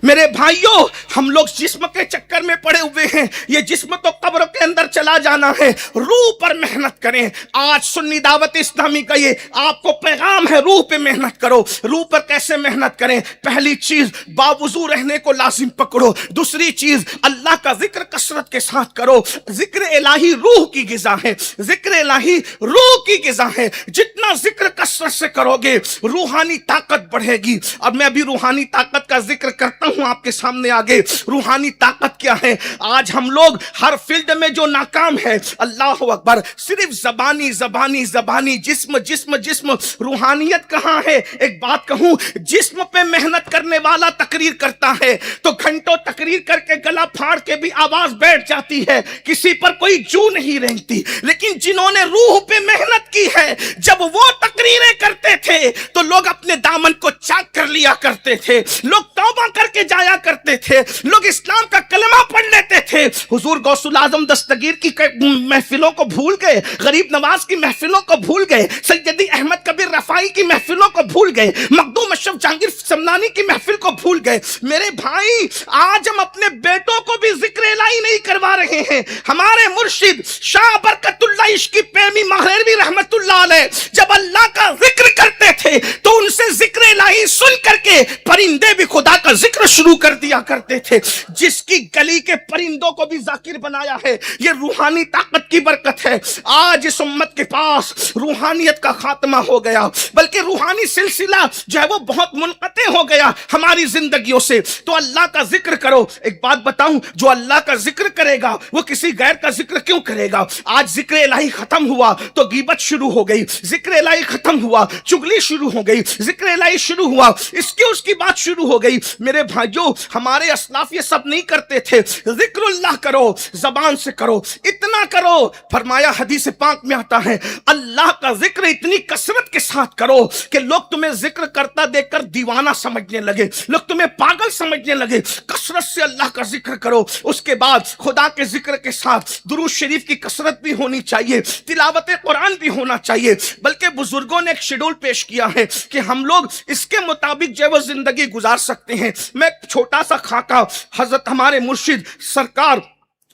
میرے بھائیوں، ہم لوگ جسم کے چکر میں پڑے ہوئے ہیں، یہ جسم تو قبر کے اندر چلا جانا ہے، روح پر محنت کریں۔ آج سنی دعوت اسلامی کا یہ آپ کو پیغام ہے، روح پہ محنت کرو۔ روح پر کیسے محنت کریں؟ پہلی چیز، باوضو رہنے کو لازم پکڑو۔ دوسری چیز، اللہ کا ذکر کثرت کے ساتھ کرو۔ ذکر الہی روح کی غذا ہے، ذکر الہی روح کی غذا ہے۔ جتنا ذکر کثرت سے کرو گے روحانی طاقت بڑھے گی۔ اب میں ابھی روحانی طاقت کا ذکر کرتا ہوں آپ کے سامنے آگے۔ روحانی طاقت کیا ہے؟ آج ہم لوگ ہر فیلڈ میں جو ناکام ہے، اللہ اکبر، صرف زبانی زبانی زبانی، جسم جسم جسم، روحانیت کہاں ہے؟ ایک بات کہوں، جسم پہ محنت کرنے والا تقریر کرتا ہے تو گھنٹوں تقریر کر کے گلا پھاڑ کے بھی آواز بیٹھ جاتی ہے، کسی پر کوئی جو نہیں رہتی۔ لیکن جنہوں نے روح پہ محنت کی ہے، جب وہ تقریریں کرتے تھے تو لوگ اپنے دامن کو چاک کر لیا کرتے تھے، لوگ توبہ کر کے جایا کرتے تھے، لوگ اسلام کا کلمہ پڑھ لیتے تھے۔ حضور غوث الاعظم دستگیر کی محفلوں کو بھول گئے، غریب نواز کی محفلوں کو بھول گئے، سیدی احمد کبیر رفاعی کی محفلوں کو بھول گئے، مخدوم اشرف جہانگیر سمنانی کی محفل کو بھول گئے۔ میرے بھائی، آج ہم اپنے بیٹوں کو بھی ذکر الہی نہیں کروا رہے ہیں۔ ہمارے مرشد شاہ برکت اللہ عشقی پیمی مہروی رحمت اللہ علیہ جب اللہ کا ذکر کرتے تھے تو ان سے ذکر الہی سن کر کے پرندے بھی خدا کا ذکر شروع کر دیا کرتے تھے۔ جس کی گلی کے پرندوں کو بھی ذاکر بنایا ہے، یہ روحانی طاقت کی برکت ہے۔ آج اس امت کے پاس روحانیت کا خاتمہ ہو گیا، بلکہ روحانی سلسلہ جو ہے وہ بہت منقطع ہو گیا ہماری زندگیوں سے۔ تو اللہ کا ذکر کرو۔ ایک بات بتاؤں، جو اللہ کا ذکر کرے گا وہ کسی غیر کا ذکر کیوں کرے گا؟ آج ذکر الہی ختم ہوا تو غیبت شروع ہو گئی، ذکر الہی ختم ہوا چغلی شروع ہو گئی، ذکر الہی شروع ہوا اس کی بات شروع ہو گئی۔ میرے بھائیوں، ہمارے اسلاف یہ سب نہیں کرتے تھے۔ ذکر اللہ کرو، زبان سے کرو، اتنا کرو، فرمایا حدیث پاک میں آتا ہے، اللہ کا ذکر اتنی کثرت کے ساتھ کرو کہ لوگ تمہیں ذکر کرتا دیکھ کر دیوانہ سمجھنے لگے، لوگ تمہیں پاگل سمجھنے لگے۔ کثرت سے اللہ کا ذکر کرو۔ اس کے بعد خدا کے ذکر کے ساتھ درود شریف کی کثرت بھی ہونی چاہیے، تلاوت قرآن بھی ہونا چاہیے۔ بلکہ بزرگوں نے ایک شیڈول پیش کیا ہے کہ ہم لوگ اس کے مطابق جو ہے وہ زندگی گزار سکتے ہیں۔ میں ایک چھوٹا سا خاکہ حضرت ہمارے مرشد سرکار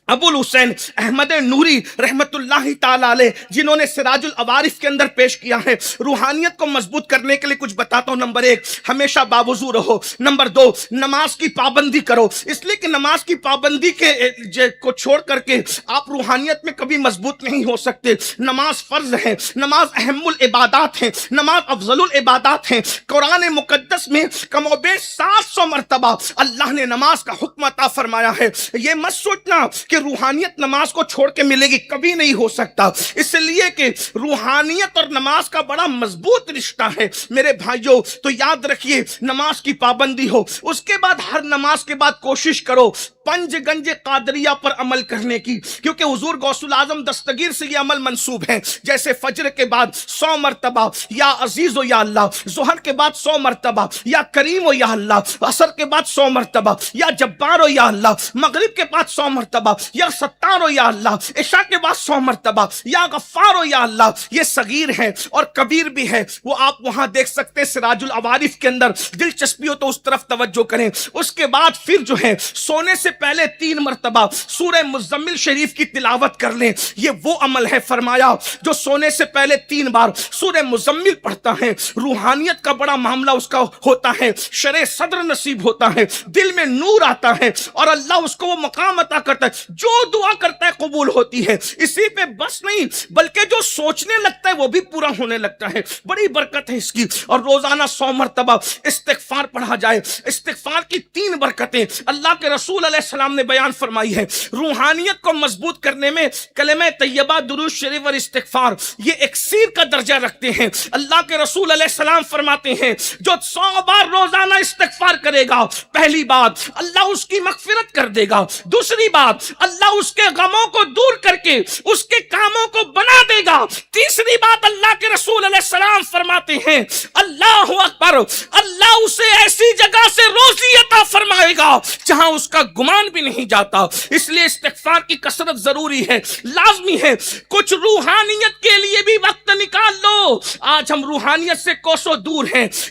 ابو الحسین احمد نوری رحمت اللہ تعالی علیہ، جنہوں نے سراج العوارف کے اندر پیش کیا ہے، روحانیت کو مضبوط کرنے کے لیے کچھ بتاتا ہوں۔ نمبر 1، ہمیشہ باوضو رہو۔ نمبر 2، نماز کی پابندی کرو، اس لیے کہ نماز کی پابندی کو چھوڑ کر کے آپ روحانیت میں کبھی مضبوط نہیں ہو سکتے۔ نماز فرض ہے، نماز اہم العبادات ہے، نماز افضل العبادات ہے۔ قرآن مقدس میں کم و بیش 700 مرتبہ اللہ نے نماز کا حکم عطا فرمایا ہے۔ یہ مت سوچنا کہ روحانیت نماز کو چھوڑ کے ملے گی، کبھی نہیں ہو سکتا، اس لیے کہ روحانیت اور نماز کا بڑا مضبوط رشتہ ہے۔ میرے بھائیوں، تو یاد رکھیے، نماز کی پابندی ہو، اس کے بعد ہر نماز کے بعد کوشش کرو پنج گنج قادریہ پر عمل کرنے کی، کیونکہ حضور غوث الاعظم دستگیر سے یہ عمل منسوب ہے۔ جیسے فجر کے بعد 100 مرتبہ یا عزیز و یا اللہ، ظہر کے بعد 100 مرتبہ یا کریم و یا اللہ، عصر کے بعد 100 مرتبہ یا جبار و یا اللہ، مغرب کے بعد 100 مرتبہ یا ستار و یا اللہ، عشاء کے بعد 100 مرتبہ یا غفار و یا اللہ۔ یہ صغیر ہے اور کبیر بھی ہے، وہ آپ وہاں دیکھ سکتے ہیں سراج العوارف کے اندر، دلچسپی ہو تو اس طرف توجہ کریں۔ اس کے بعد پھر جو ہے سونے سے پہلے 3 مرتبہ سورہ مزمل شریف کی تلاوت کر لیں۔ یہ وہ عمل ہے، فرمایا، جو سونے سے پہلے 3 بار سورہ مزمل پڑھتا ہے، روحانیت کا بڑا معاملہ اس کا ہوتا ہے، شرح صدر نصیب ہوتا ہے، دل میں نور آتا ہے اور اللہ اس کو وہ مقام عطا کرتا ہے، جو دعا کرتا ہے قبول ہوتی ہے۔ اسی پہ بس نہیں، بلکہ جو سوچنے لگتا ہے وہ بھی پورا ہونے لگتا ہے۔ بڑی برکت ہے اس کی۔ اور روزانہ 100 مرتبہ استغفار پڑھا جائے۔ استغفار کی 3 برکتیں اللہ کے رسول علیہ السلام نے بیان فرمائی ہے۔ روحانیت کو مضبوط کرنے میں کلمہ طیبہ، درود شریف اور استغفار یہ اکسیر کا درجہ رکھتے ہیں۔ اللہ کے رسول علیہ السلام فرماتے ہیں، جو 100 بار روزانہ استغفار کرے گا، پہلی بات اللہ اس کی مغفرت کر دے گا، دوسری بات اللہ اس کے غموں کو دور کر کے اس کے کاموں کو بنا دے گا، تیسری بات اللہ کے رسول علیہ السلام فرماتے ہیں، اللہ اکبر، اللہ اسے ایسی جگہ سے روزی عطا فرمائے گا جہاں اس کا گمان بھی نہیں جاتا۔ اس لیے استغفار کی کثرت ضروری ہے، لازمی ہے۔ کچھ روحانیت کے لیے بھی وقت نکال لو۔ آج ہم روحانیت سے کوسوں دور ہیں۔